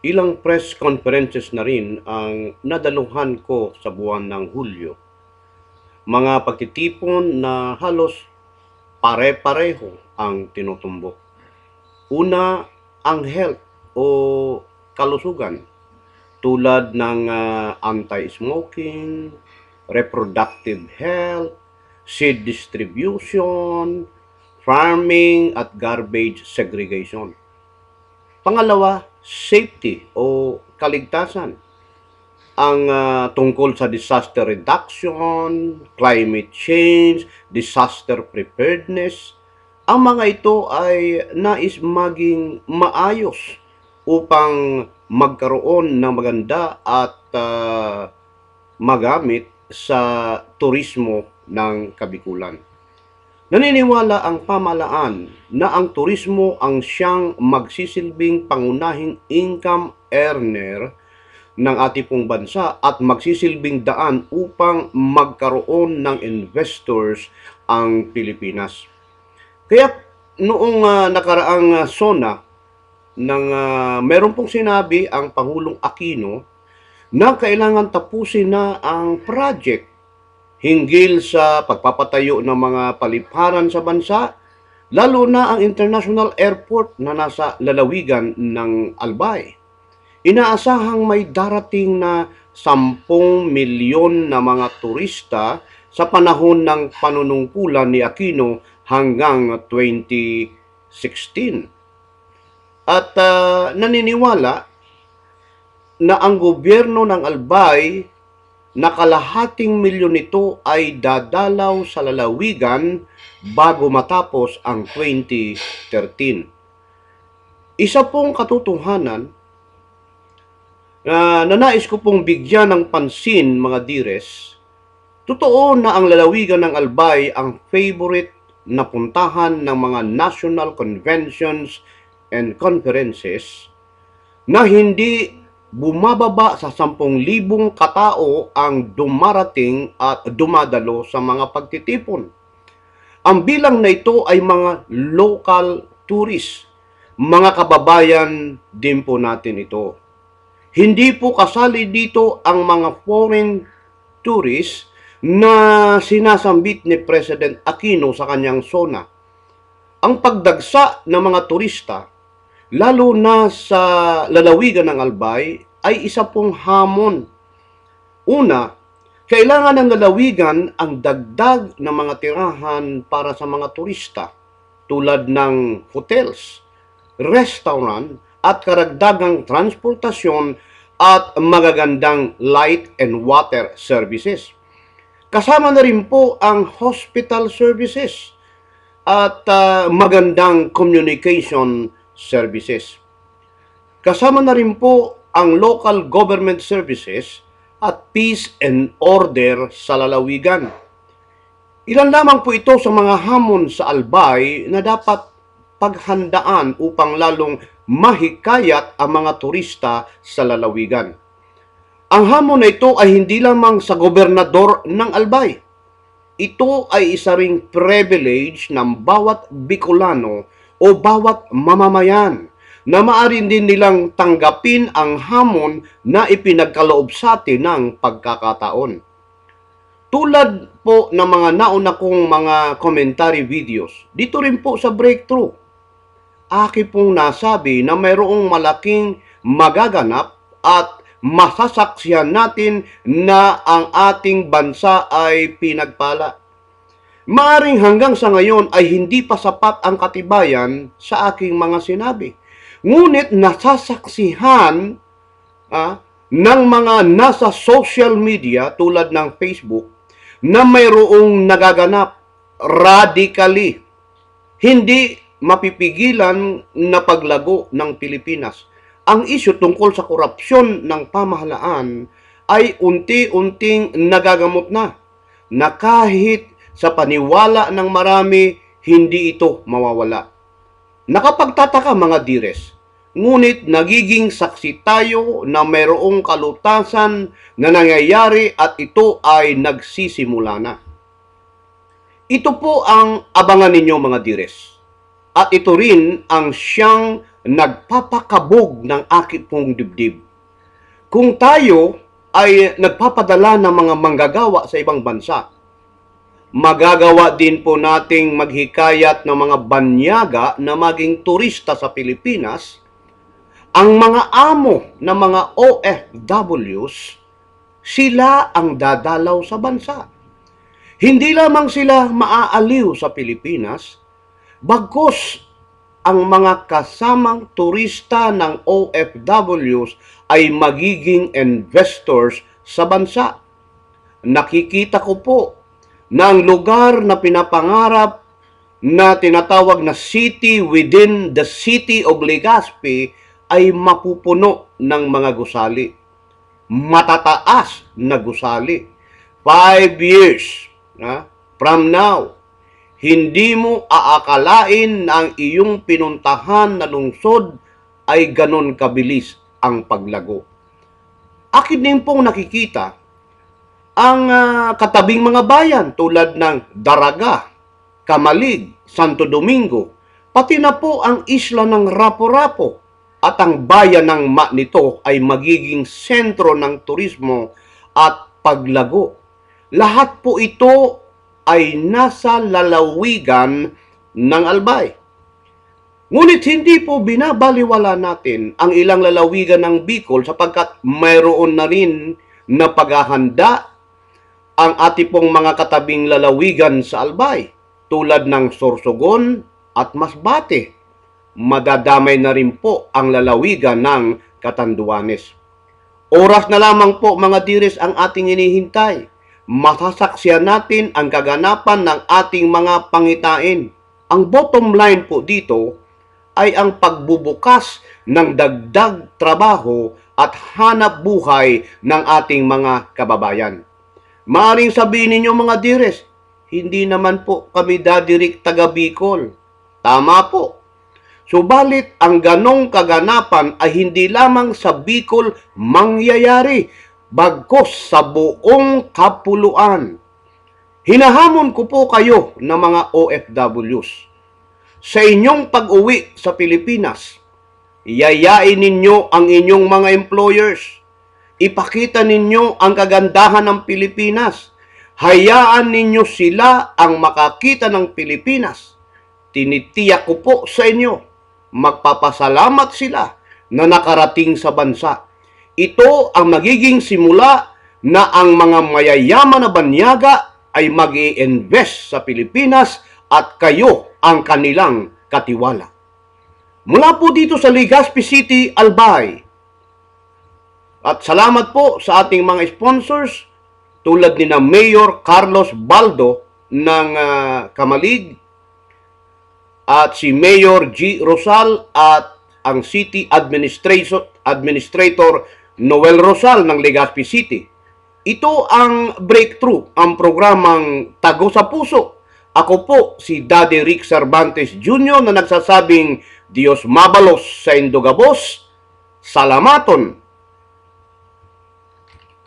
Ilang press conferences na rin ang nadaluhan ko sa buwan ng Hulyo. Mga pagtitipon na halos pare-pareho ang tinutumbok. Una, ang health o kalusugan tulad ng anti-smoking, reproductive health, seed distribution, farming at garbage segregation. Pangalawa, safety o kaligtasan. Ang tungkol sa disaster reduction, climate change, disaster preparedness, ang mga ito ay nais maging maayos upang magkaroon ng maganda at magamit sa turismo ng Kabikulan. Naniniwala ang pamahalaan na ang turismo ang siyang magsisilbing pangunahing income earner ng ating pong bansa at magsisilbing daan upang magkaroon ng investors ang Pilipinas. Kaya noong nakaraang SONA, meron pong sinabi ang Pangulong Aquino na kailangan tapusin na ang project hinggil sa pagpapatayo ng mga paliparan sa bansa, lalo na ang international airport na nasa lalawigan ng Albay. Inaasahang may darating na 10 milyon na mga turista sa panahon ng panunungkulan ni Aquino hanggang 2016. At naniniwala na ang gobyerno ng Albay na kalahating milyon nito ay dadalaw sa lalawigan bago matapos ang 2013. Isa pong katotohanan na nais ko pong bigyan ng pansin, mga dires, totoo na ang lalawigan ng Albay ang favorite na puntahan ng mga national conventions and conferences na hindi bumababa sa 10,000 katao ang dumarating at dumadalo sa mga pagtitipon. Ang bilang na ito ay mga local tourists, mga kababayan din po natin ito. Hindi po kasali dito ang mga foreign tourists na sinasambit ni President Aquino sa kanyang SONA. Ang pagdagsa ng mga turista, lalo na sa lalawigan ng Albay, ay isa pong hamon. Una, kailangan ng lalawigan ang dagdag ng mga tirahan para sa mga turista tulad ng hotels, restaurant at karagdagang transportasyon at magagandang light and water services. Kasama na rin po ang hospital services at magandang communication services. Kasama na rin po ang local government services at peace and order sa lalawigan. Ilan lamang po ito sa mga hamon sa Albay na dapat paghandaan upang lalong mahikayat ang mga turista sa lalawigan. Ang hamon na ito ay hindi lamang sa gobernador ng Albay. Ito ay isa ring privilege ng bawat Bicolano o bawat mamamayan na maaari din nilang tanggapin ang hamon na ipinagkaloob sa atin ng pagkakataon. Tulad po ng mga nauna kong mga commentary videos, dito rin po sa Breakthrough, aki pong nasabi na mayroong malaking magaganap at masasaksihan natin na ang ating bansa ay pinagpala. Maaring hanggang sa ngayon ay hindi pa sapat ang katibayan sa aking mga sinabi. Ngunit nasasaksihan ng mga nasa social media tulad ng Facebook na mayroong nagaganap radically, hindi mapipigilan na paglago ng Pilipinas. Ang isyu tungkol sa korupsyon ng pamahalaan ay unti-unting nagagamot na kahit sa paniwala ng marami, hindi ito mawawala. Nakapagtataka, mga dires, ngunit nagiging saksi tayo na mayroong kalutasan na nangyayari at ito ay nagsisimula na. Ito po ang abangan ninyo, mga dires. At ito rin ang siyang nagpapakabog ng akit pong dibdib. Kung tayo ay nagpapadala ng mga manggagawa sa ibang bansa, magagawa din po nating maghikayat ng mga banyaga na maging turista sa Pilipinas. Ang mga amo ng mga OFWs, sila ang dadalaw sa bansa. Hindi lamang sila maaaliw sa Pilipinas, bagkus ang mga kasamang turista ng OFWs ay magiging investors sa bansa. Nakikita ko po na ang lugar na pinapangarap na tinatawag na city within the city of Legazpi ay mapupuno ng mga gusali. Matataas na gusali. 5 years from now, hindi mo aakalain na ang iyong pinuntahan na lungsod ay ganon kabilis ang paglago. Akin din pong nakikita ang katabing mga bayan tulad ng Daraga, Kamalig, Santo Domingo, pati na po ang isla ng Rapo-Rapo at ang bayan ng nito ay magiging sentro ng turismo at paglago. Lahat po ito ay nasa lalawigan ng Albay. Ngunit hindi po binabaliwala natin ang ilang lalawigan ng Bicol sapagkat mayroon na rin na paghahanda ang ating pong mga katabing lalawigan sa Albay tulad ng Sorsogon at Masbate. Madadamay na rin po ang lalawigan ng Catanduanes. Oras na lamang po mga diris ang ating hinihintay. Masasaksiyan natin ang kaganapan ng ating mga pangitain. Ang bottom line po dito ay ang pagbubukas ng dagdag trabaho at hanap buhay ng ating mga kababayan. Maaring sabihin ninyo mga diris, hindi naman po kami dadirik taga Bicol. Tama po. Subalit ang ganong kaganapan ay hindi lamang sa Bicol mangyayari, bagkus sa buong kapuluan. Hinahamon ko po kayo ng mga OFWs. Sa inyong pag-uwi sa Pilipinas, yayain ninyo ang inyong mga employers. Ipakita ninyo ang kagandahan ng Pilipinas. Hayaan ninyo sila ang makakita ng Pilipinas. Tinitiyak ko po sa inyo, magpapasalamat sila na nakarating sa bansa. Ito ang magiging simula na ang mga mayayaman na banyaga ay mag-i-invest sa Pilipinas at kayo ang kanilang katiwala. Mula po dito sa Legazpi City, Albay. At salamat po sa ating mga sponsors tulad ni na Mayor Carlos Baldo ng Kamalig at si Mayor G. Rosal at ang City Administrator Noel Rosal ng Legazpi City. Ito ang breakthrough, ang programang Tago sa Puso. Ako po si Daddy Rick Cervantes Jr. na nagsasabing Diyos mabalos sa Indogabos, salamaton